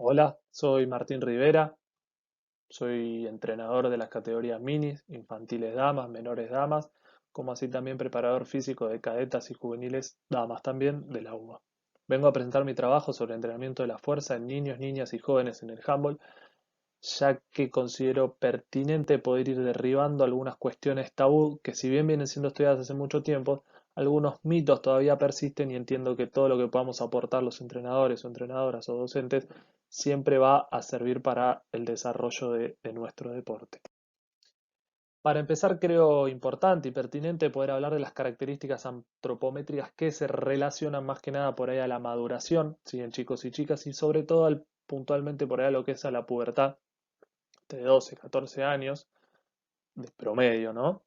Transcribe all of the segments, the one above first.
Hola, soy Martín Rivera, soy entrenador de las categorías minis, infantiles damas, menores damas, como así también preparador físico de cadetas y juveniles damas también de la UBA. Vengo a presentar mi trabajo sobre entrenamiento de la fuerza en niños, niñas y jóvenes en el handball, ya que considero pertinente poder ir derribando algunas cuestiones tabú que si bien vienen siendo estudiadas hace mucho tiempo, algunos mitos todavía persisten y entiendo que todo lo que podamos aportar los entrenadores o entrenadoras o docentes siempre va a servir para el desarrollo de nuestro deporte. Para empezar, creo importante y pertinente poder hablar de las características antropométricas que se relacionan más que nada por ahí a la maduración, ¿sí? En chicos y chicas, y sobre todo puntualmente por ahí a lo que es a la pubertad de 12, 14 años de promedio, ¿no?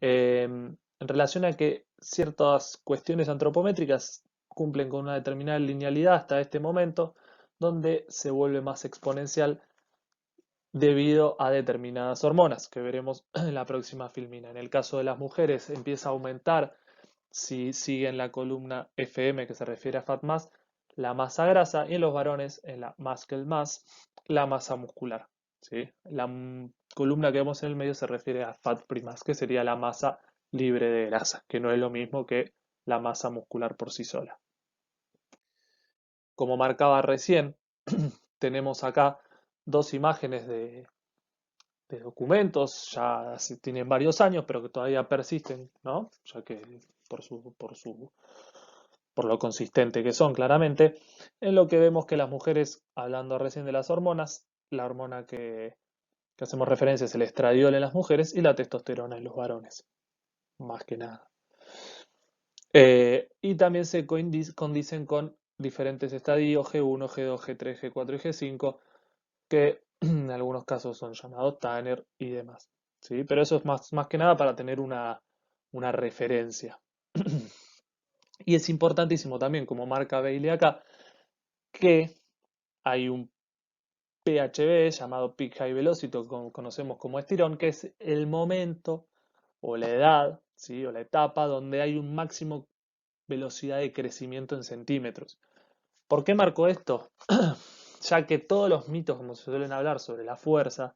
En relación a que ciertas cuestiones antropométricas cumplen con una determinada linealidad hasta este momento, donde se vuelve más exponencial debido a determinadas hormonas que veremos en la próxima filmina. En el caso de las mujeres empieza a aumentar si siguen la columna FM que se refiere a fat mass, la masa grasa y en los varones en la muscle mass, la masa muscular. ¿Sí? La columna que vemos en el medio se refiere a fat free mass, que sería la masa libre de grasa, que no es lo mismo que la masa muscular por sí sola. Como marcaba recién, tenemos acá dos imágenes de documentos, ya tienen varios años, pero que todavía persisten, ¿no? Ya que por lo consistente que son claramente, en lo que vemos que las mujeres, hablando recién de las hormonas, la hormona que hacemos referencia es el estradiol en las mujeres y la testosterona en los varones, más que nada. Y también se condicen con diferentes estadios G1, G2, G3, G4 y G5, que en algunos casos son llamados Tanner y demás. ¿Sí? Pero eso es más que nada para tener una referencia. Y es importantísimo también, como marca Bailey acá, que hay un PHV llamado Peak High Velocity, que conocemos como estirón, que es el momento o la edad, ¿sí? O la etapa donde hay un máximo velocidad de crecimiento en centímetros. ¿Por qué marco esto? Ya que todos los mitos, como se suelen hablar sobre la fuerza,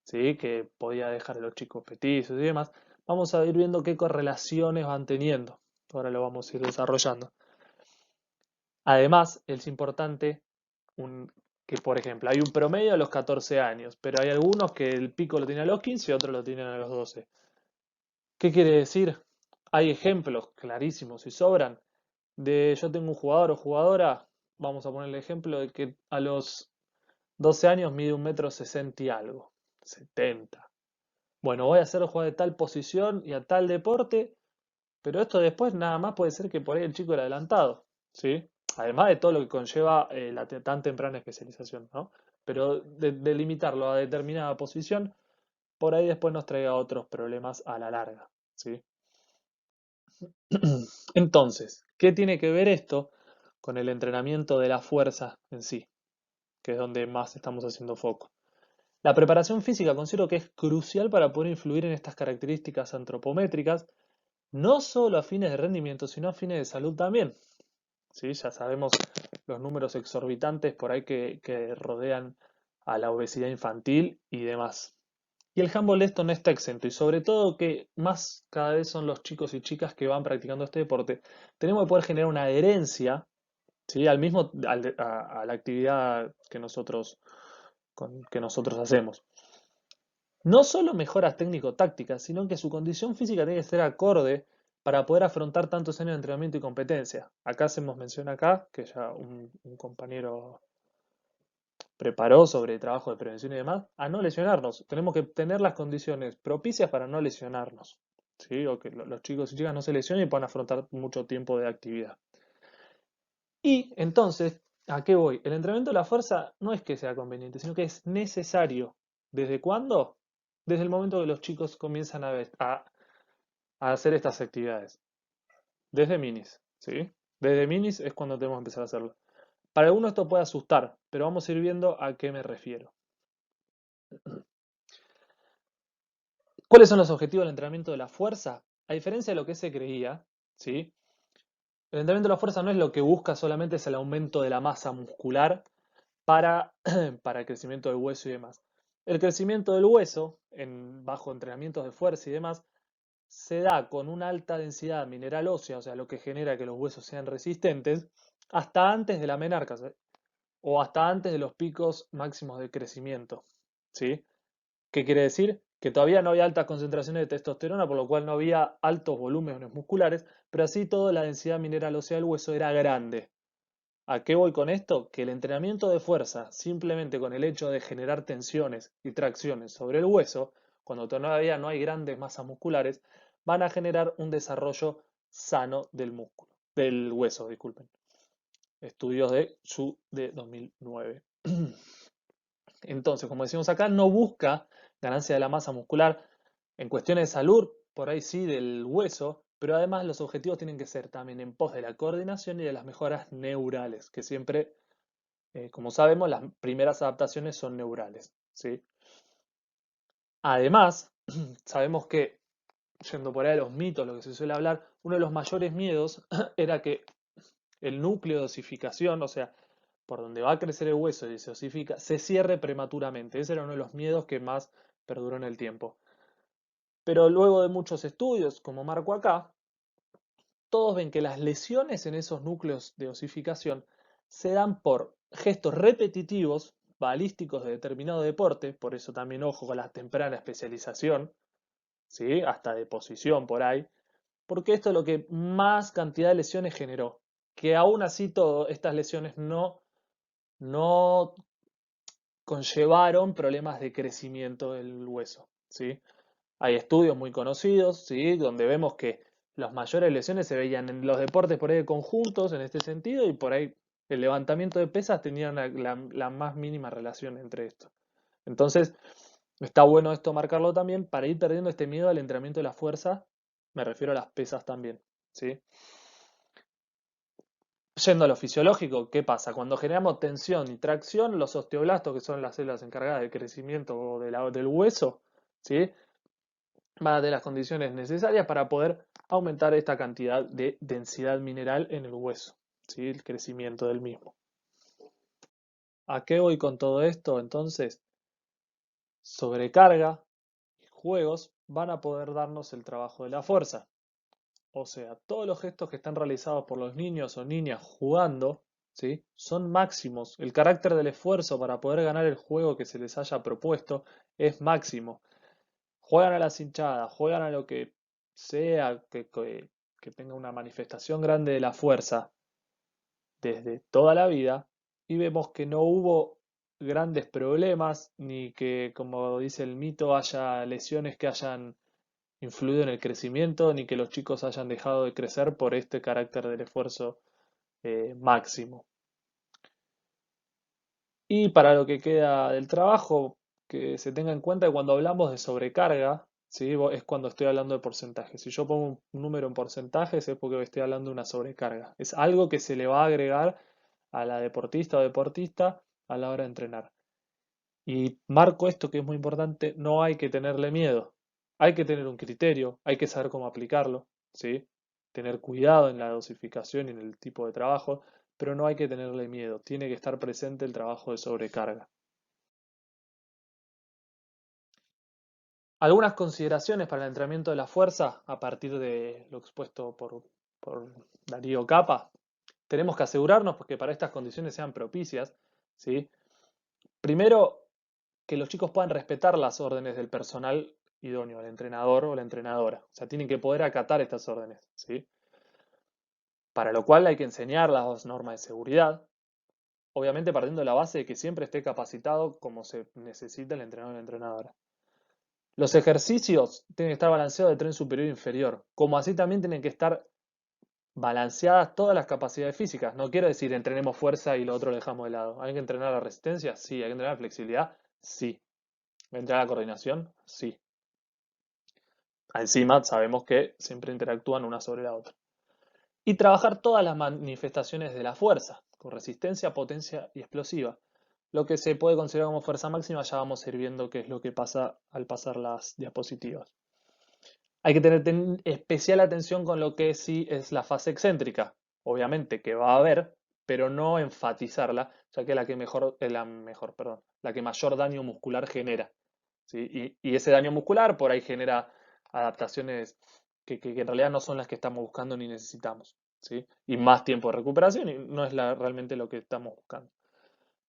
¿sí? Que podía dejar a los chicos petizos y demás, vamos a ir viendo qué correlaciones van teniendo. Ahora lo vamos a ir desarrollando. Además, es importante que, por ejemplo, hay un promedio a los 14 años, pero hay algunos que el pico lo tienen a los 15 y otros lo tienen a los 12. ¿Qué quiere decir? Hay ejemplos clarísimos y sobran de yo tengo un jugador o jugadora, vamos a poner el ejemplo de que a los 12 años mide 1,60 m y algo, 70. Bueno, voy a hacer jugar de tal posición y a tal deporte, pero esto después nada más puede ser que por ahí el chico era adelantado, ¿sí? Además de todo lo que conlleva la tan temprana especialización, ¿no? Pero de limitarlo a determinada posición, por ahí después nos traiga otros problemas a la larga, ¿sí? Entonces, ¿qué tiene que ver esto con el entrenamiento de la fuerza en sí? Que es donde más estamos haciendo foco. La preparación física considero que es crucial para poder influir en estas características antropométricas, no solo a fines de rendimiento, sino a fines de salud también. ¿Sí? Ya sabemos los números exorbitantes por ahí que rodean a la obesidad infantil y demás. Y el handball de esto no está exento, y sobre todo que más cada vez son los chicos y chicas que van practicando este deporte, tenemos que poder generar una adherencia, ¿sí? A la actividad que nosotros hacemos. No solo mejoras técnico-tácticas, sino que su condición física tiene que ser acorde para poder afrontar tantos años de entrenamiento y competencia. Acá hacemos mención acá, que ya un compañero preparó sobre trabajo de prevención y demás, a no lesionarnos. Tenemos que tener las condiciones propicias para no lesionarnos. ¿Sí? O que los chicos y chicas no se lesionen y puedan afrontar mucho tiempo de actividad. Y entonces, ¿a qué voy? El entrenamiento de la fuerza no es que sea conveniente, sino que es necesario. ¿Desde cuándo? Desde el momento que los chicos comienzan a hacer estas actividades. Desde minis, ¿sí? Desde minis es cuando tenemos que empezar a hacerlo. Para algunos esto puede asustar, pero vamos a ir viendo a qué me refiero. ¿Cuáles son los objetivos del entrenamiento de la fuerza? A diferencia de lo que se creía, ¿sí? El entrenamiento de la fuerza no es lo que busca solamente es el aumento de la masa muscular para, para el crecimiento del hueso y demás. El crecimiento del hueso, bajo entrenamientos de fuerza y demás, se da con una alta densidad mineral ósea, o sea, lo que genera que los huesos sean resistentes, hasta antes de la menarca, o hasta antes de los picos máximos de crecimiento. ¿Sí? ¿Qué quiere decir? Que todavía no había altas concentraciones de testosterona, por lo cual no había altos volúmenes musculares, pero así toda la densidad mineral ósea del hueso era grande. ¿A qué voy con esto? Que el entrenamiento de fuerza, simplemente con el hecho de generar tensiones y tracciones sobre el hueso, cuando todavía no hay grandes masas musculares, van a generar un desarrollo sano del músculo, del hueso, disculpen. Estudios de Su de 2009. Entonces, como decimos acá, no busca ganancia de la masa muscular en cuestiones de salud, por ahí sí, del hueso, pero además los objetivos tienen que ser también en pos de la coordinación y de las mejoras neurales, que siempre, como sabemos, las primeras adaptaciones son neurales, ¿sí? Además, sabemos que, yendo por ahí a los mitos, lo que se suele hablar, uno de los mayores miedos era que el núcleo de osificación, o sea, por donde va a crecer el hueso y se osifica, se cierre prematuramente. Ese era uno de los miedos que más perduró en el tiempo. Pero luego de muchos estudios, como marco acá, todos ven que las lesiones en esos núcleos de osificación se dan por gestos repetitivos, balísticos de determinado deporte, por eso también ojo con la temprana especialización, ¿sí? Hasta de posición por ahí, porque esto es lo que más cantidad de lesiones generó, que aún así todas estas lesiones no conllevaron problemas de crecimiento del hueso, ¿sí? Hay estudios muy conocidos, ¿sí? Donde vemos que las mayores lesiones se veían en los deportes por ahí de conjuntos en este sentido y por ahí el levantamiento de pesas tenía la más mínima relación entre esto. Entonces, está bueno esto marcarlo también para ir perdiendo este miedo al entrenamiento de la fuerza, me refiero a las pesas también, ¿sí? Yendo a lo fisiológico, ¿qué pasa? Cuando generamos tensión y tracción, los osteoblastos, que son las células encargadas del crecimiento del hueso, ¿sí? Van a tener las condiciones necesarias para poder aumentar esta cantidad de densidad mineral en el hueso, ¿sí? El crecimiento del mismo. ¿A qué voy con todo esto? Entonces, sobrecarga y juegos van a poder darnos el trabajo de la fuerza. O sea, todos los gestos que están realizados por los niños o niñas jugando, ¿sí? Son máximos. El carácter del esfuerzo para poder ganar el juego que se les haya propuesto es máximo. Juegan a las hinchadas, juegan a lo que sea que tenga una manifestación grande de la fuerza desde toda la vida y vemos que no hubo grandes problemas ni que, como dice el mito, haya lesiones que hayan influido en el crecimiento ni que los chicos hayan dejado de crecer por este carácter del esfuerzo máximo. Y para lo que queda del trabajo, que se tenga en cuenta que cuando hablamos de sobrecarga, ¿sí? Es cuando estoy hablando de porcentajes. Si yo pongo un número en porcentajes es porque estoy hablando de una sobrecarga. Es algo que se le va a agregar a la deportista o deportista a la hora de entrenar. Y marco esto que es muy importante, no hay que tenerle miedo. Hay que tener un criterio, hay que saber cómo aplicarlo, ¿sí? Tener cuidado en la dosificación y en el tipo de trabajo, pero no hay que tenerle miedo. Tiene que estar presente el trabajo de sobrecarga. Algunas consideraciones para el entrenamiento de la fuerza a partir de lo expuesto por Darío Capa. Tenemos que asegurarnos porque para estas condiciones sean propicias, ¿sí? Primero, que los chicos puedan respetar las órdenes del personal idóneo, el entrenador o la entrenadora. O sea, tienen que poder acatar estas órdenes, ¿sí? Para lo cual hay que enseñar las normas de seguridad, obviamente partiendo de la base de que siempre esté capacitado como se necesita el entrenador o la entrenadora. Los ejercicios tienen que estar balanceados de tren superior e inferior, como así también tienen que estar balanceadas todas las capacidades físicas. No quiero decir entrenemos fuerza y lo otro lo dejamos de lado. ¿Hay que entrenar la resistencia? Sí. ¿Hay que entrenar la flexibilidad? Sí. ¿Hay que entrenar la coordinación? Sí. Encima sabemos que siempre interactúan una sobre la otra. Y trabajar todas las manifestaciones de la fuerza, con resistencia, potencia y explosiva. Lo que se puede considerar como fuerza máxima, ya vamos a ir viendo qué es lo que pasa al pasar las diapositivas. Hay que tener especial atención con lo que sí es la fase excéntrica, obviamente que va a haber, pero no enfatizarla, ya que es la que mayor daño muscular genera, ¿sí? Y ese daño muscular por ahí genera adaptaciones que en realidad no son las que estamos buscando ni necesitamos, ¿sí? Y más tiempo de recuperación y no es realmente lo que estamos buscando.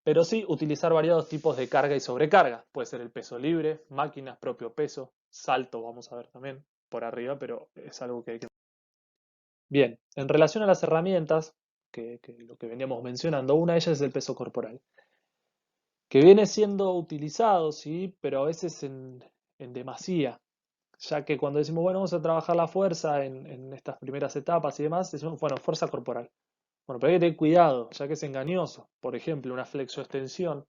Pero sí utilizar variados tipos de carga y sobrecarga. Puede ser el peso libre, máquinas, propio peso, salto, vamos a ver también por arriba, pero es algo que hay que... Bien, en relación a las herramientas, que lo que veníamos mencionando, una de ellas es el peso corporal, que viene siendo utilizado, sí, pero a veces en demasía, ya que cuando decimos, bueno, vamos a trabajar la fuerza en estas primeras etapas y demás, decimos, bueno, fuerza corporal. Bueno, pero hay que tener cuidado, ya que es engañoso. Por ejemplo, una flexoextensión,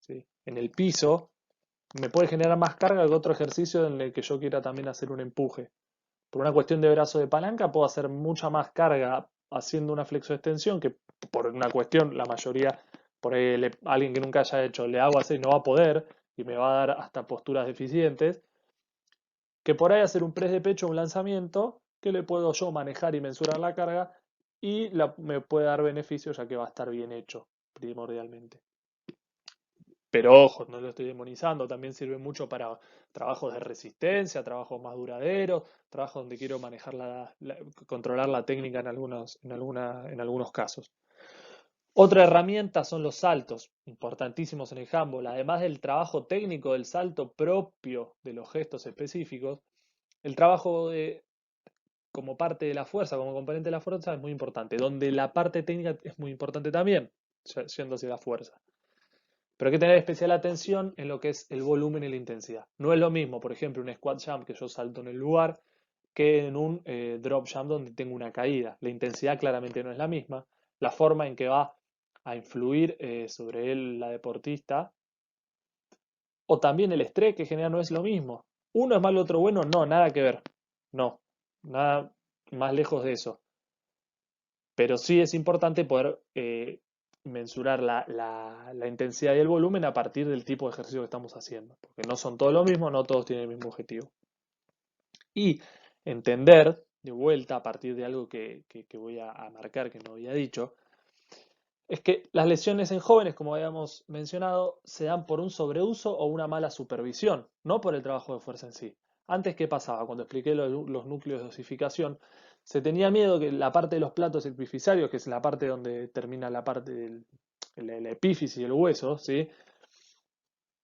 ¿sí? En el piso me puede generar más carga que otro ejercicio en el que yo quiera también hacer un empuje. Por una cuestión de brazo de palanca puedo hacer mucha más carga haciendo una flexoextensión que por una cuestión, la mayoría, por ahí alguien que nunca haya hecho, le hago así, no va a poder y me va a dar hasta posturas deficientes, que por ahí hacer un press de pecho o un lanzamiento, que le puedo yo manejar y mensurar la carga y me puede dar beneficios ya que va a estar bien hecho primordialmente. Pero ojo, no lo estoy demonizando, también sirve mucho para trabajos de resistencia, trabajos más duraderos, trabajos donde quiero manejar controlar la técnica en algunos casos. Otra herramienta son los saltos, importantísimos en el handball. Además del trabajo técnico del salto propio de los gestos específicos, el trabajo como parte de la fuerza, como componente de la fuerza es muy importante, donde la parte técnica es muy importante también, yendo hacia la fuerza. Pero hay que tener especial atención en lo que es el volumen y la intensidad. No es lo mismo, por ejemplo, un squat jump que yo salto en el lugar que en un drop jump donde tengo una caída. La intensidad claramente no es la misma. La forma en que va a influir sobre él la deportista o también el estrés que genera no es lo mismo. Uno es malo, otro bueno, no, nada que ver. No, nada más lejos de eso. Pero sí es importante poder mensurar la intensidad y el volumen a partir del tipo de ejercicio que estamos haciendo, porque no son todos lo mismo, no todos tienen el mismo objetivo. Y entender, de vuelta, a partir de algo que voy a marcar, que no había dicho, es que las lesiones en jóvenes, como habíamos mencionado, se dan por un sobreuso o una mala supervisión, no por el trabajo de fuerza en sí. Antes, ¿qué pasaba? Cuando expliqué los núcleos de dosificación, se tenía miedo que la parte de los platos epifisiarios, que es la parte donde termina la parte del la epífisis y el hueso, ¿sí?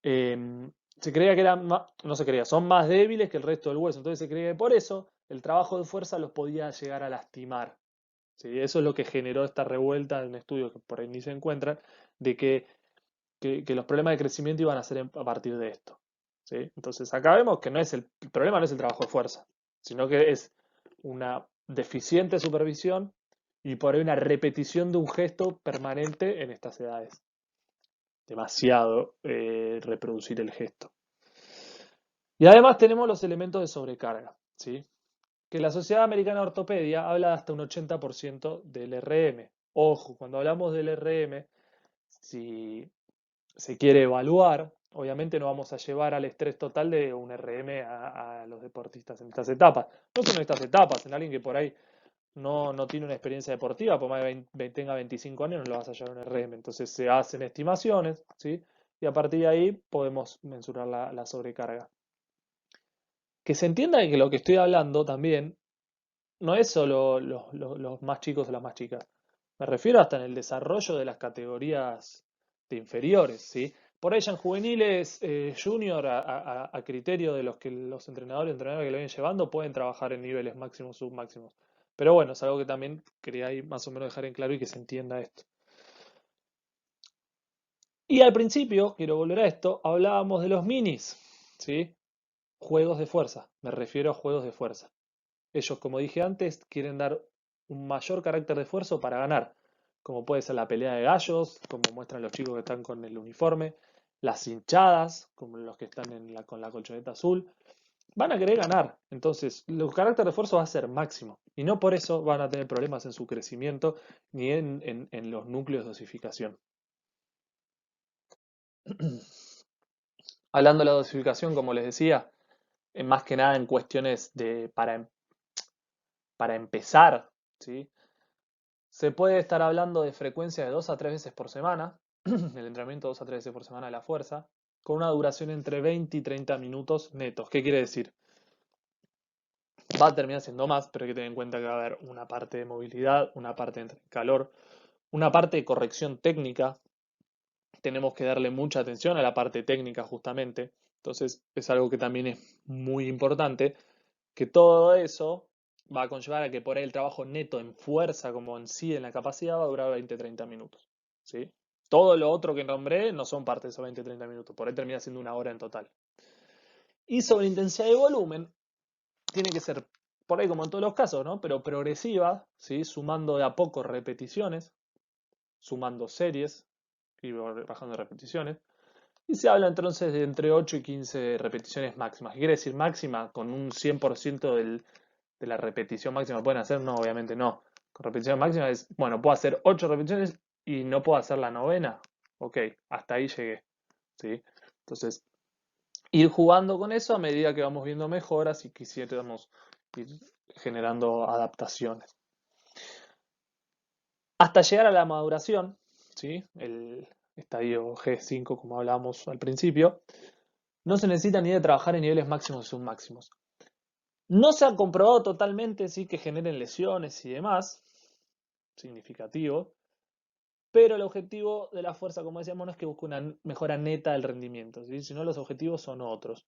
Se creía que eran, no se creía, son más débiles que el resto del hueso. Entonces se creía que por eso el trabajo de fuerza los podía llegar a lastimar. ¿Sí? Eso es lo que generó esta revuelta en estudios que por ahí ni se encuentran, de que los problemas de crecimiento iban a ser a partir de esto. ¿Sí? Entonces acá vemos que el problema no es el trabajo de fuerza, sino que es una deficiente supervisión y por ahí una repetición de un gesto permanente en estas edades. Demasiado reproducir el gesto. Y además tenemos los elementos de sobrecarga, ¿sí? Que la Sociedad Americana de Ortopedia habla de hasta un 80% del RM. Ojo, cuando hablamos del RM, si se quiere evaluar, obviamente no vamos a llevar al estrés total de un RM a los deportistas en estas etapas. No solo en estas etapas, en alguien que por ahí no tiene una experiencia deportiva, por más que tenga 25 años, no lo vas a llevar a un RM. Entonces se hacen estimaciones, ¿sí? Y a partir de ahí podemos mensurar la sobrecarga. Que se entienda que lo que estoy hablando también no es solo los más chicos o las más chicas. Me refiero hasta en el desarrollo de las categorías de inferiores, ¿sí? Por ahí ya en juveniles junior, a criterio de los que los entrenadores que lo vienen llevando, pueden trabajar en niveles máximos, submáximos. Pero bueno, es algo que también quería ahí más o menos dejar en claro y que se entienda esto. Y al principio, quiero volver a esto, hablábamos de los minis, ¿sí? Juegos de fuerza, me refiero a juegos de fuerza. Ellos, como dije antes, quieren dar un mayor carácter de esfuerzo para ganar, como puede ser la pelea de gallos, como muestran los chicos que están con el uniforme, las hinchadas, como los que están con la colchoneta azul, van a querer ganar. Entonces, el carácter de esfuerzo va a ser máximo y no por eso van a tener problemas en su crecimiento ni en los núcleos de dosificación. Hablando de la dosificación, como les decía, más que nada en cuestiones para empezar, ¿sí? Se puede estar hablando de frecuencia de 2 a 3 veces por semana, el entrenamiento 2 a 3 veces por semana de la fuerza, con una duración entre 20 y 30 minutos netos. ¿Qué quiere decir? Va a terminar siendo más, pero hay que tener en cuenta que va a haber una parte de movilidad, una parte de calor, una parte de corrección técnica. Tenemos que darle mucha atención a la parte técnica justamente. Entonces es algo que también es muy importante, que todo eso va a conllevar a que por ahí el trabajo neto en fuerza, como en sí en la capacidad, va a durar 20-30 minutos. ¿Sí? Todo lo otro que nombré no son parte de esos 20-30 minutos, por ahí termina siendo una hora en total. Y sobre intensidad y volumen, tiene que ser, por ahí como en todos los casos, ¿no? Pero progresiva, ¿sí? Sumando de a poco repeticiones, sumando series y bajando repeticiones. Y se habla entonces de entre 8 y 15 repeticiones máximas. ¿Qué quiere decir máxima? Con un 100% de la repetición máxima. ¿Pueden hacer? No, obviamente no. Con repetición máxima es, bueno, puedo hacer 8 repeticiones y no puedo hacer la novena. Ok, hasta ahí llegué. ¿Sí? Entonces, ir jugando con eso a medida que vamos viendo mejoras y quisiéramos ir generando adaptaciones. Hasta llegar a la maduración, ¿sí? El estadio G5, como hablábamos al principio, no se necesita ni de trabajar en niveles máximos y submáximos. No se ha comprobado totalmente, sí, que generen lesiones y demás, significativo, pero el objetivo de la fuerza, como decíamos, no es que busque una mejora neta del rendimiento, ¿sí? Sino los objetivos son otros.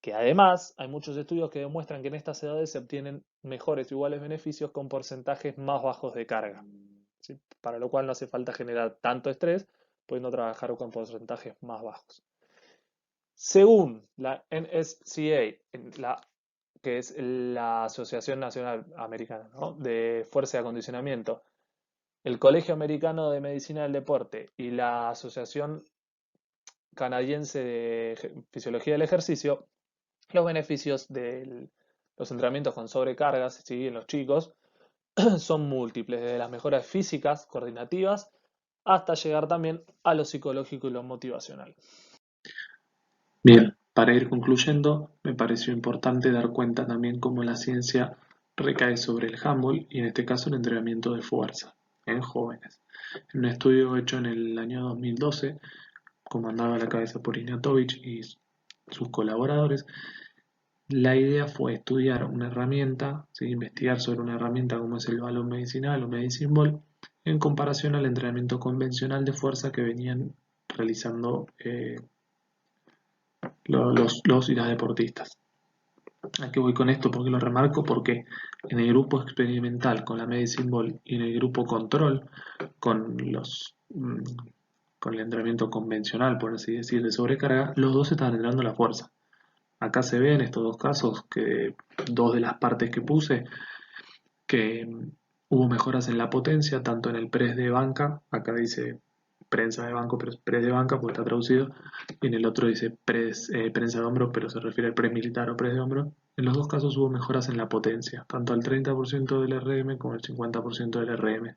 Que además hay muchos estudios que demuestran que en estas edades se obtienen mejores o iguales beneficios con porcentajes más bajos de carga, ¿sí? Para lo cual no hace falta generar tanto estrés, pudiendo trabajar con porcentajes más bajos. Según la NSCA, que es la Asociación Nacional Americana, ¿no? de Fuerza y Acondicionamiento, el Colegio Americano de Medicina del Deporte y la Asociación Canadiense de Fisiología del Ejercicio, los beneficios de los entrenamientos con sobrecargas, ¿sí? en los chicos son múltiples, desde las mejoras físicas, coordinativas, hasta llegar también a lo psicológico y lo motivacional. Bien, para ir concluyendo, me pareció importante dar cuenta también cómo la ciencia recae sobre el handball y en este caso el entrenamiento de fuerza en jóvenes. En un estudio hecho en el año 2012, comandado a la cabeza por Ignatovic y sus colaboradores, la idea fue estudiar una herramienta, ¿sí? Investigar sobre una herramienta como es el balón medicinal o medicine ball, en comparación al entrenamiento convencional de fuerza que venían realizando los y las deportistas. ¿A qué voy con esto? ¿Por qué lo remarco? Porque en el grupo experimental con la Medicine Ball y en el grupo control con con el entrenamiento convencional, por así decir, de sobrecarga, los dos estaban entrenando la fuerza. Acá se ve en estos dos casos que dos de las partes que puse que hubo mejoras en la potencia, tanto en el press de banca, acá dice prensa de banco, pero es press de banca porque está traducido, y en el otro dice prensa de hombro, pero se refiere al press militar o press de hombro. En los dos casos hubo mejoras en la potencia, tanto al 30% del RM como al 50% del RM.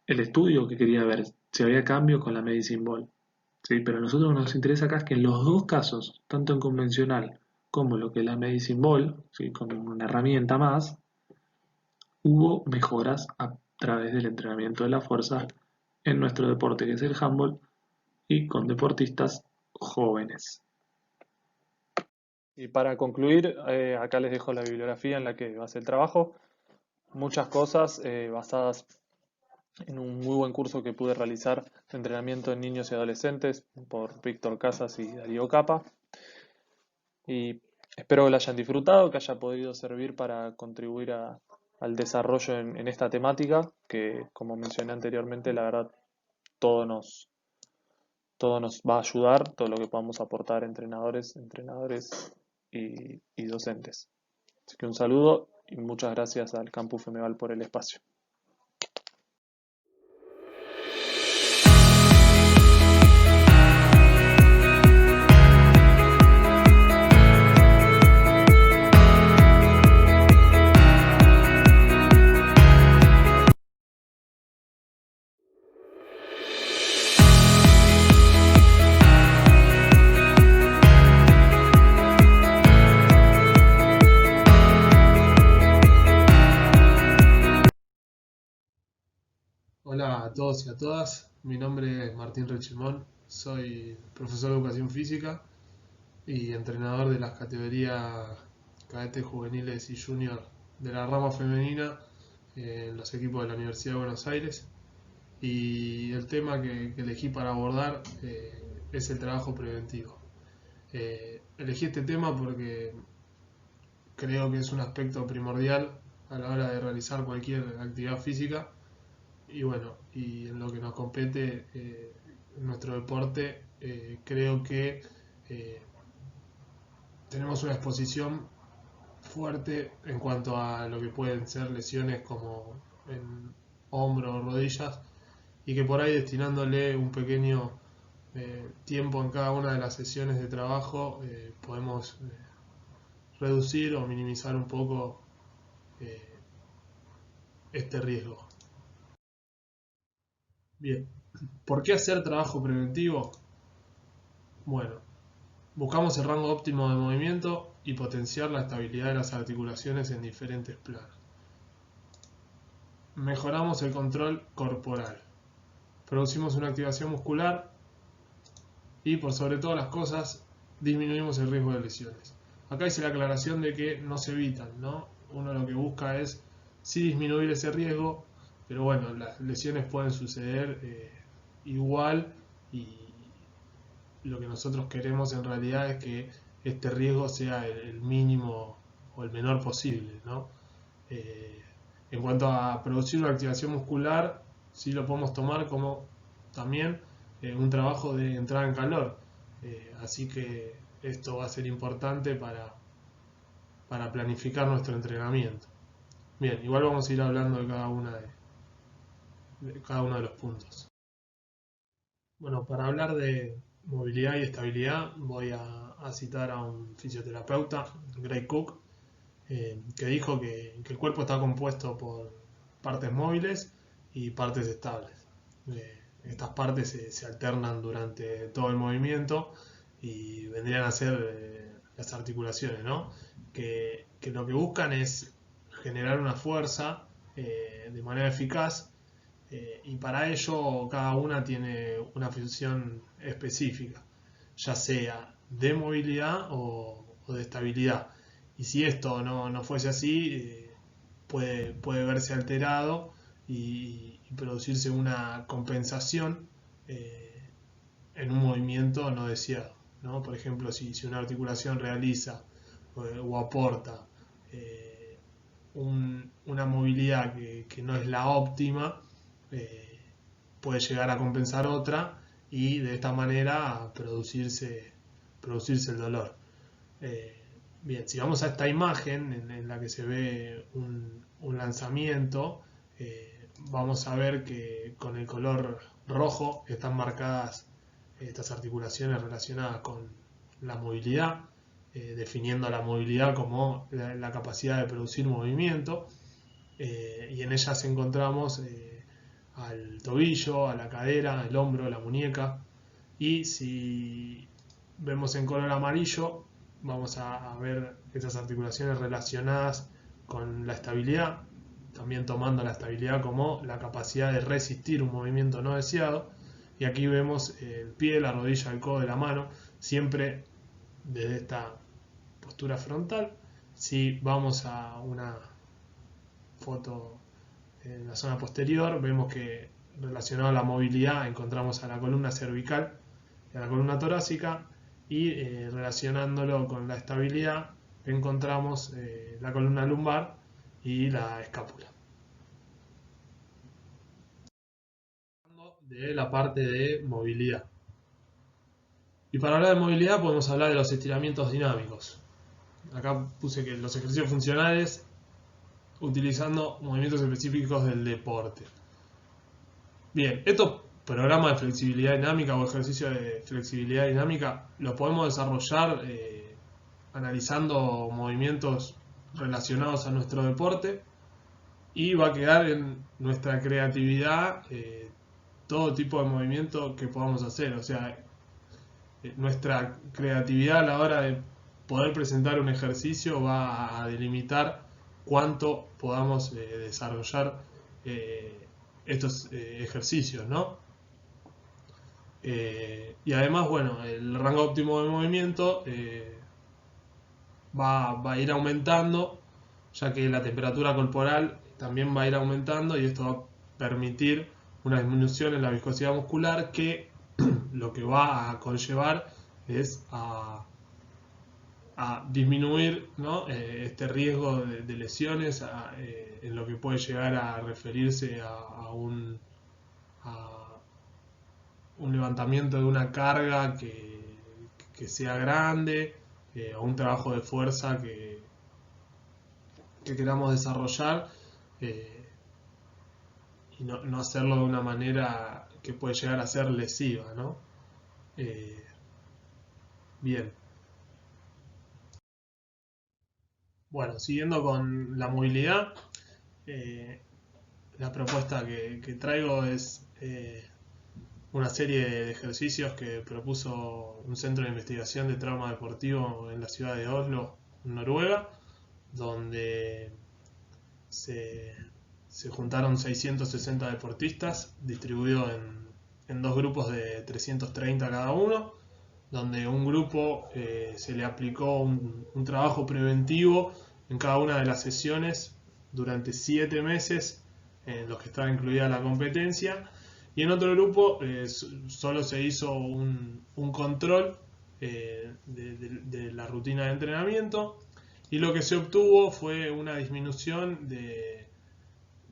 El estudio que quería ver si había cambio con la Medicine Ball, ¿sí? Pero a nosotros nos interesa acá es que en los dos casos, tanto en convencional como lo que es la Medicine Ball, ¿sí? Con una herramienta más, hubo mejoras a través del entrenamiento de la fuerza en nuestro deporte, que es el handball, y con deportistas jóvenes. Y para concluir, acá les dejo la bibliografía en la que va a ser el trabajo. Muchas cosas basadas en un muy buen curso que pude realizar de entrenamiento en niños y adolescentes por Víctor Casas y Darío Capa. Y espero que lo hayan disfrutado, que haya podido servir para contribuir al desarrollo en esta temática, que como mencioné anteriormente, la verdad, todo nos, todo nos va a ayudar, todo lo que podamos aportar entrenadores y docentes. Así que un saludo y muchas gracias al Campus Femeval por el espacio. Hola a todos y a todas. mi nombre es Martín Rechimón, soy profesor de educación física y entrenador de las categorías cadetes, juveniles y junior de la rama femenina en los equipos de la Universidad de Buenos Aires. Y el tema que elegí para abordar es el trabajo preventivo. Elegí este tema porque creo que es un aspecto primordial a la hora de realizar cualquier actividad física y bueno, y en lo que nos compete en nuestro deporte, creo que eh, tenemos una exposición fuerte en cuanto a lo que pueden ser lesiones como en hombro o rodillas y que por ahí destinándole un pequeño tiempo en cada una de las sesiones de trabajo podemos reducir o minimizar un poco eh, este riesgo. Bien, ¿por qué hacer trabajo preventivo? Bueno, buscamos el rango óptimo de movimiento y potenciar la estabilidad de las articulaciones en diferentes planos. Mejoramos el control corporal. Producimos una activación muscular y por sobre todas las cosas disminuimos el riesgo de lesiones. Acá hice la aclaración de que no se evitan, ¿no? Uno lo que busca es sí disminuir ese riesgo, pero bueno, las lesiones pueden suceder igual y lo que nosotros queremos en realidad es que este riesgo sea el mínimo o el menor posible, ¿no? Eh, en cuanto a producir una activación muscular, sí lo podemos tomar como también un trabajo de entrada en calor. Así que esto va a ser importante para planificar nuestro entrenamiento. Bien, igual vamos a ir hablando de de cada uno de los puntos. Bueno, para hablar de movilidad y estabilidad voy a citar a un fisioterapeuta, Gray Cook, que dijo que el cuerpo está compuesto por partes móviles y partes estables. Estas partes se alternan durante todo el movimiento y vendrían a ser las articulaciones, ¿no? Que lo que buscan es generar una fuerza de manera eficaz y para ello cada una tiene una función específica, ya sea de movilidad o de estabilidad. Y si esto no fuese así, puede verse alterado y producirse una compensación en un movimiento no deseado, ¿no? Por ejemplo, si una articulación realiza o aporta una movilidad que no es la óptima, eh, puede llegar a compensar otra y de esta manera producirse el dolor. Eh, Bien, si vamos a esta imagen en la que se ve un lanzamiento, vamos a ver que con el color rojo están marcadas estas articulaciones relacionadas con la movilidad, definiendo la movilidad como la capacidad de producir movimiento, y en ellas encontramos al tobillo, a la cadera, el hombro, la muñeca, y si vemos en color amarillo, vamos a ver esas articulaciones relacionadas con la estabilidad, también tomando la estabilidad como la capacidad de resistir un movimiento no deseado. Y aquí vemos el pie, la rodilla, el codo de la mano, siempre desde esta postura frontal. Si vamos a una foto en la zona posterior, vemos que relacionado a la movilidad encontramos a la columna cervical y a la columna torácica, y relacionándolo con la estabilidad encontramos la columna lumbar y la escápula. De la parte de movilidad. Y para hablar de movilidad podemos hablar de los estiramientos dinámicos. Acá puse que los ejercicios funcionales utilizando movimientos específicos del deporte. Bien, estos programas de flexibilidad dinámica o ejercicios de flexibilidad dinámica los podemos desarrollar analizando movimientos relacionados a nuestro deporte y va a quedar en nuestra creatividad todo tipo de movimiento que podamos hacer. O sea, nuestra creatividad a la hora de poder presentar un ejercicio va a delimitar cuánto podamos desarrollar estos ejercicios, ¿no? Y además, bueno, el rango óptimo de movimiento va a ir aumentando, ya que la temperatura corporal también va a ir aumentando y esto va a permitir una disminución en la viscosidad muscular que lo que va a conllevar es a disminuir, ¿no? Este riesgo de lesiones en lo que puede llegar a referirse a un levantamiento de una carga que sea grande, a un trabajo de fuerza que queramos desarrollar, eh, y no hacerlo de una manera que puede llegar a ser lesiva, ¿no? Eh, bien. Bueno, siguiendo con la movilidad, eh, la propuesta que traigo es una serie de ejercicios que propuso un centro de investigación de trauma deportivo en la ciudad de Oslo, Noruega, donde se, se juntaron 660 deportistas distribuidos en dos grupos de 330 cada uno, donde un grupo se le aplicó un trabajo preventivo en cada una de las sesiones durante 7 meses en los que estaba incluida la competencia, y en otro grupo solo se hizo un control de la rutina de entrenamiento, y lo que se obtuvo fue una disminución de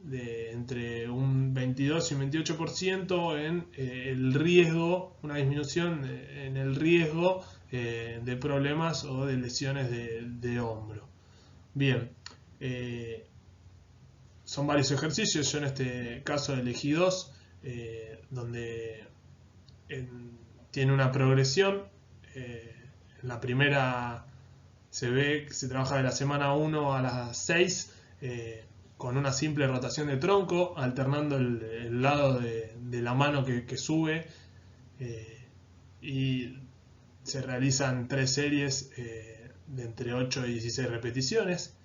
entre un 22 y un 28% en el riesgo, una disminución en el riesgo de problemas o de lesiones de hombro. Bien, son varios ejercicios, yo en este caso elegí dos, donde tiene una progresión. En la primera se ve que se trabaja de la semana 1 a las 6, con una simple rotación de tronco, alternando el lado de la mano que sube, y se realizan 3 series de entre 8 y 16 repeticiones.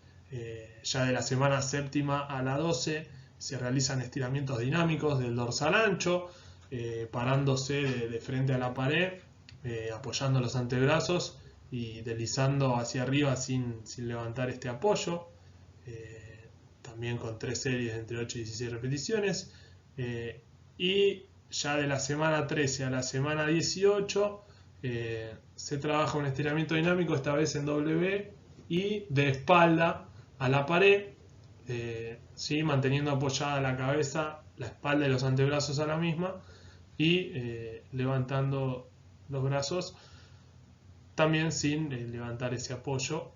Ya de la semana séptima a la 12 se realizan estiramientos dinámicos del dorsal ancho, parándose de frente a la pared, apoyando los antebrazos y deslizando hacia arriba sin levantar este apoyo, también con 3 series de entre 8 y 16 repeticiones. Y ya de la semana 13 a la semana 18 se trabaja un estiramiento dinámico, esta vez en W y de espalda a la pared, ¿sí? Manteniendo apoyada la cabeza, la espalda y los antebrazos a la misma, y levantando los brazos también sin levantar ese apoyo.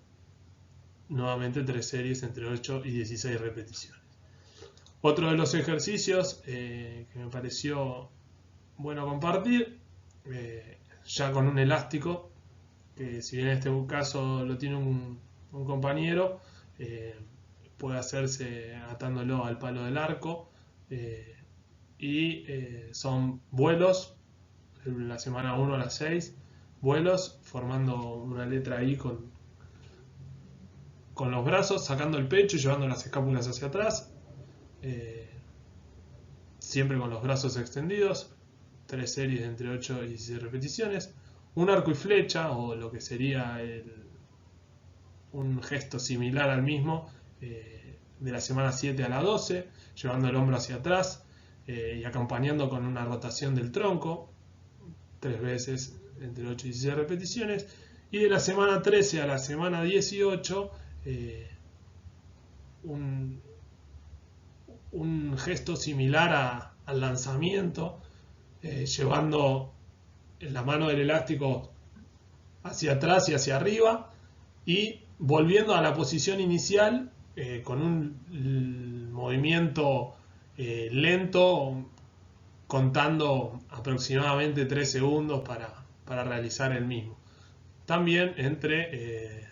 Nuevamente 3 series entre 8 y 16 repeticiones. Otro de los ejercicios que me pareció bueno compartir, ya con un elástico, que si bien en este caso lo tiene un compañero, puede hacerse atándolo al palo del arco, y son vuelos, en la semana 1 a las 6, vuelos formando una letra I con los brazos, sacando el pecho y llevando las escápulas hacia atrás, siempre con los brazos extendidos, 3 series de entre 8 y 16 repeticiones, un arco y flecha, o lo que sería un gesto similar al mismo, de la semana 7 a la 12, llevando el hombro hacia atrás y acompañando con una rotación del tronco, 3 veces entre 8 y 16 repeticiones, y de la semana 13 a la semana 18, un gesto similar al lanzamiento, llevando la mano del elástico hacia atrás y hacia arriba, y volviendo a la posición inicial con un movimiento lento, contando aproximadamente 3 segundos para realizar el mismo. También entre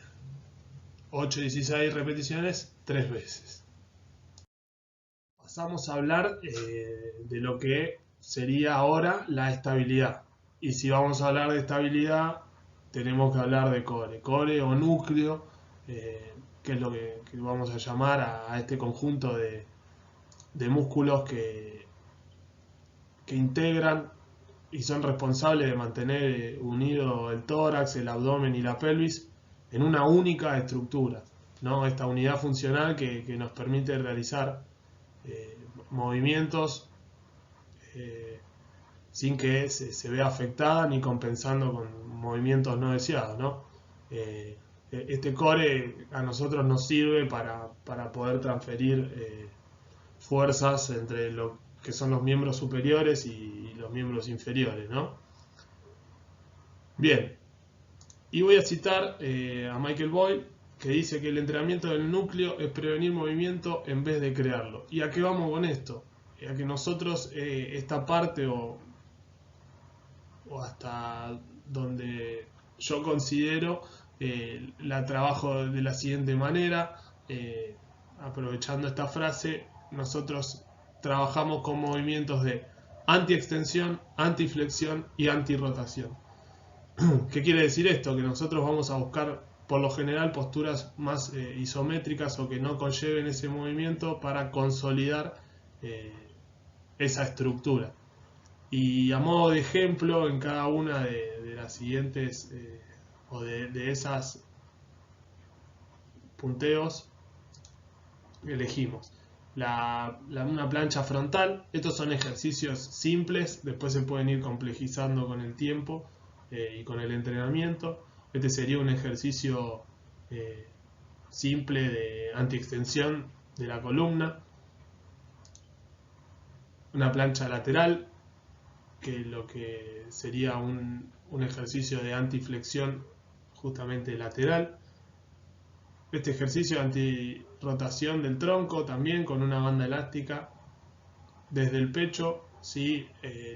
8 y 16 repeticiones 3 veces. Pasamos a hablar de lo que sería ahora la estabilidad. Y si vamos a hablar de estabilidad, tenemos que hablar de core o núcleo, que es lo que vamos a llamar a este conjunto de músculos que integran y son responsables de mantener unido el tórax, el abdomen y la pelvis en una única estructura, ¿no? Esta unidad funcional que nos permite realizar movimientos sin que se vea afectada ni compensando con movimientos no deseados, ¿no? Este core a nosotros nos sirve para poder transferir fuerzas entre lo que son los miembros superiores y los miembros inferiores, ¿no? Bien, y voy a citar a Michael Boyle, que dice que el entrenamiento del núcleo es prevenir movimiento en vez de crearlo. ¿Y a qué vamos con esto? A que nosotros esta parte o hasta donde yo considero la trabajo de la siguiente manera, aprovechando esta frase, nosotros trabajamos con movimientos de anti-extensión, anti-flexión y anti-rotación. ¿Qué quiere decir esto? Que nosotros vamos a buscar por lo general posturas más isométricas o que no conlleven ese movimiento para consolidar esa estructura. Y a modo de ejemplo, en cada una de las siguientes o de esas punteos, elegimos una plancha frontal. Estos son ejercicios simples, después se pueden ir complejizando con el tiempo y con el entrenamiento. Este sería un ejercicio simple de antiextensión de la columna. Una plancha lateral, que lo que sería un ejercicio de antiflexión justamente lateral. Este ejercicio de antirrotación del tronco también con una banda elástica desde el pecho, ¿sí?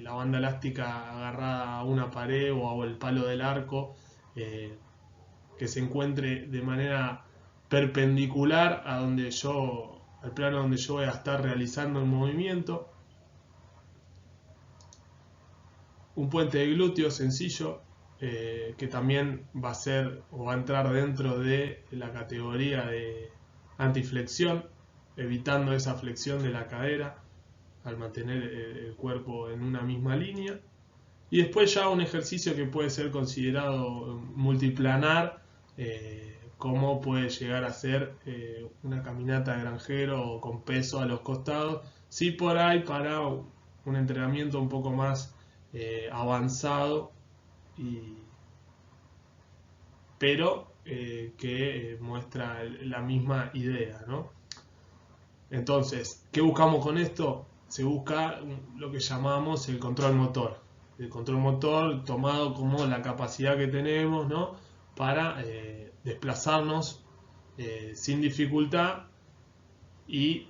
La banda elástica agarrada a una pared o al palo del arco, que se encuentre de manera perpendicular a al plano donde yo voy a estar realizando el movimiento. Un puente de glúteo sencillo, que también va a ser o va a entrar dentro de la categoría de antiflexión, evitando esa flexión de la cadera al mantener el cuerpo en una misma línea. Y después ya un ejercicio que puede ser considerado multiplanar, como puede llegar a ser una caminata de granjero o con peso a los costados, sí, por ahí para un entrenamiento un poco más avanzado, pero que muestra la misma idea, ¿no? Entonces, ¿qué buscamos con esto? Se busca lo que llamamos el control motor. El control motor tomado como la capacidad que tenemos, ¿no? Para desplazarnos sin dificultad y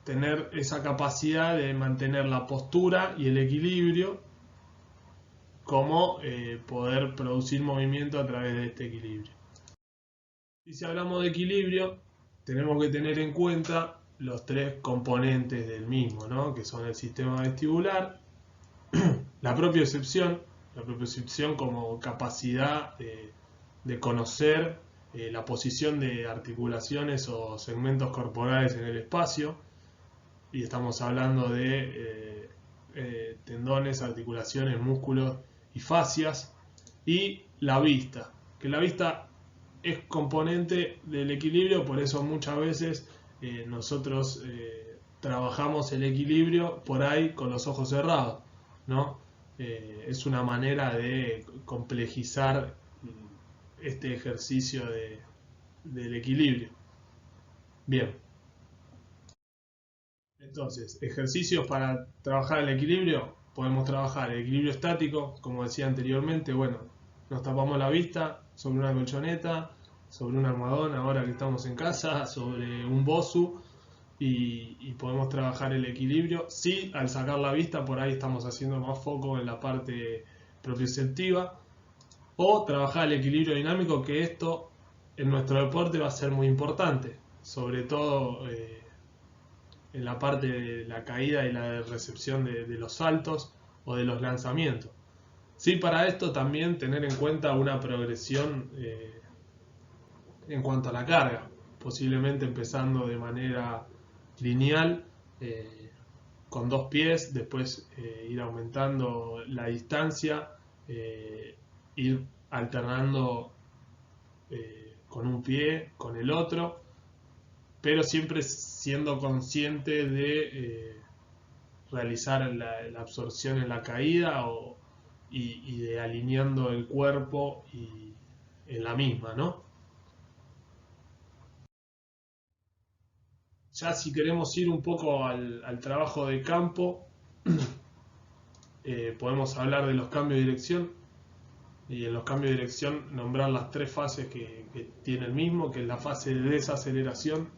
tener esa capacidad de mantener la postura y el equilibrio, como poder producir movimiento a través de este equilibrio. Y si hablamos de equilibrio, tenemos que tener en cuenta los tres componentes del mismo, ¿no? Que son el sistema vestibular, la propiocepción como capacidad de conocer la posición de articulaciones o segmentos corporales en el espacio, y estamos hablando de tendones, articulaciones, músculos y fascias. Y la vista, que la vista es componente del equilibrio, por eso muchas veces nosotros trabajamos el equilibrio por ahí con los ojos cerrados, ¿no? Es una manera de complejizar este ejercicio del equilibrio. Bien. Entonces, ejercicios para trabajar el equilibrio. Podemos trabajar el equilibrio estático, como decía anteriormente. Bueno, nos tapamos la vista sobre una colchoneta, sobre un almohadón, ahora que estamos en casa, sobre un bosu, y podemos trabajar el equilibrio. Sí, al sacar la vista, por ahí estamos haciendo más foco en la parte propioceptiva. O trabajar el equilibrio dinámico, que esto en nuestro deporte va a ser muy importante, sobre todo en la parte de la caída y la recepción de los saltos o de los lanzamientos. Sí, para esto también tener en cuenta una progresión en cuanto a la carga, posiblemente empezando de manera lineal, con 2 pies, después ir aumentando la distancia, ir alternando con un pie, con el otro, pero siempre siendo consciente de realizar la absorción en la caída y de alineando el cuerpo y en la misma, ¿no? Ya si queremos ir un poco al trabajo de campo, podemos hablar de los cambios de dirección y en los cambios de dirección nombrar las 3 fases que tiene el mismo, que es la fase de desaceleración,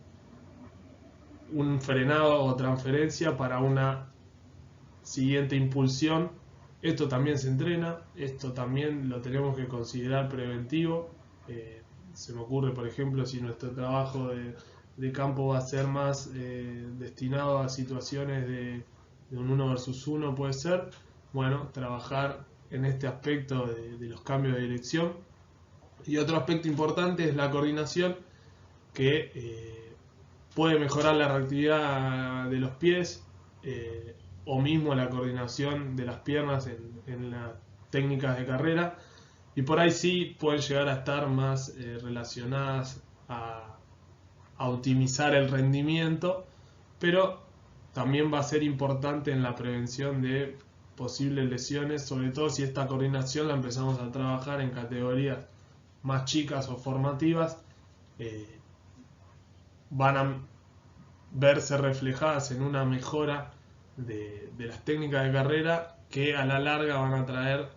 un frenado o transferencia para una siguiente impulsión. Esto también se entrena, esto también lo tenemos que considerar preventivo. Se me ocurre, por ejemplo, si nuestro trabajo de campo va a ser más destinado a situaciones de un 1 versus 1, puede ser, bueno, trabajar en este aspecto de los cambios de dirección. Y otro aspecto importante es la coordinación, que puede mejorar la reactividad de los pies o mismo la coordinación de las piernas en las técnicas de carrera, y por ahí sí pueden llegar a estar más relacionadas a optimizar el rendimiento, pero también va a ser importante en la prevención de posibles lesiones, sobre todo si esta coordinación la empezamos a trabajar en categorías más chicas o formativas. Van a verse reflejadas en una mejora de las técnicas de carrera que a la larga van a traer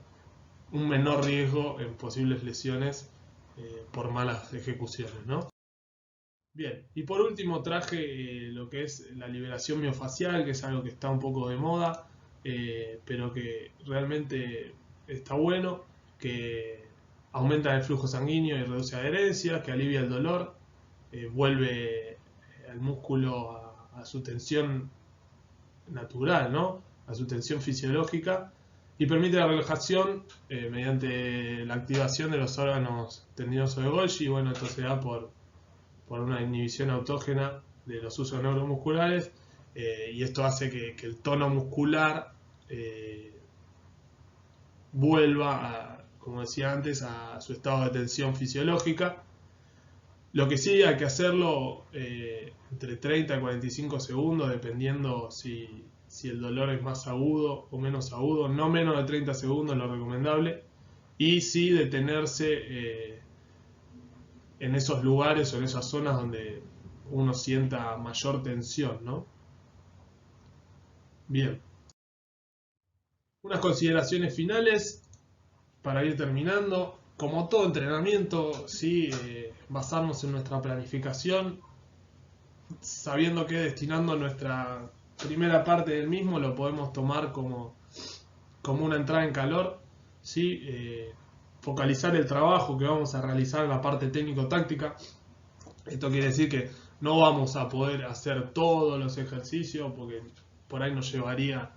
un menor riesgo en posibles lesiones por malas ejecuciones, ¿no? Bien, y por último traje lo que es la liberación miofacial, que es algo que está un poco de moda, pero que realmente está bueno, que aumenta el flujo sanguíneo y reduce adherencias, que alivia el dolor, vuelve al músculo a su tensión natural, ¿no? A su tensión fisiológica, y permite la relajación mediante la activación de los órganos tendinosos de Golgi. Bueno, esto se da por una inhibición autógena de los usos neuromusculares, y esto hace que el tono muscular vuelva, como decía antes, a su estado de tensión fisiológica. Lo que sí hay que hacerlo entre 30 y 45 segundos, dependiendo si el dolor es más agudo o menos agudo. No menos de 30 segundos es lo recomendable. Y sí detenerse en esos lugares o en esas zonas donde uno sienta mayor tensión, ¿no? Bien. Unas consideraciones finales para ir terminando. Como todo entrenamiento, sí, basarnos en nuestra planificación, sabiendo que destinando nuestra primera parte del mismo lo podemos tomar como una entrada en calor, ¿sí? Focalizar el trabajo que vamos a realizar en la parte técnico-táctica. Esto quiere decir que no vamos a poder hacer todos los ejercicios porque por ahí nos llevaría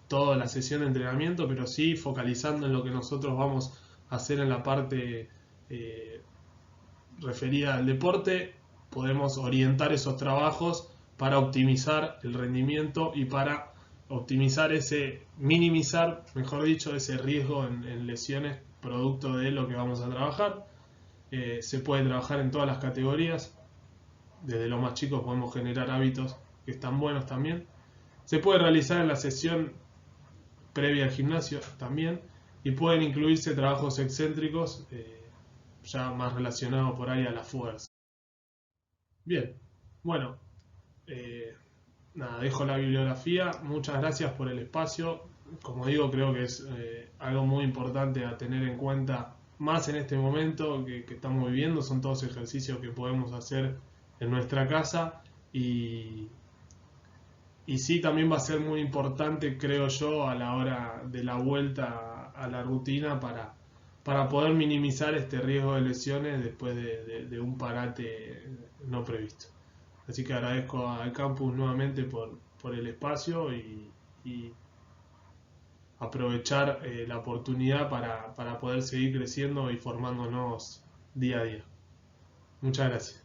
toda la sesión de entrenamiento, pero sí focalizando en lo que nosotros vamos a hacer en la parte referida al deporte, podemos orientar esos trabajos para optimizar el rendimiento y para optimizar minimizar, mejor dicho, ese riesgo en lesiones producto de lo que vamos a trabajar. Se puede trabajar en todas las categorías, desde los más chicos podemos generar hábitos que están buenos también. Se puede realizar en la sesión previa al gimnasio también, y pueden incluirse trabajos excéntricos ya más relacionados por ahí a la fuerza. Bien, bueno, nada, dejo la bibliografía. Muchas gracias por el espacio. Como digo, creo que es algo muy importante a tener en cuenta, más en este momento que estamos viviendo. Son todos ejercicios que podemos hacer en nuestra casa, y sí, también va a ser muy importante, creo yo, a la hora de la vuelta a la rutina para poder minimizar este riesgo de lesiones después de un parate no previsto. Así que agradezco al campus nuevamente por el espacio y aprovechar la oportunidad para poder seguir creciendo y formándonos día a día. Muchas gracias.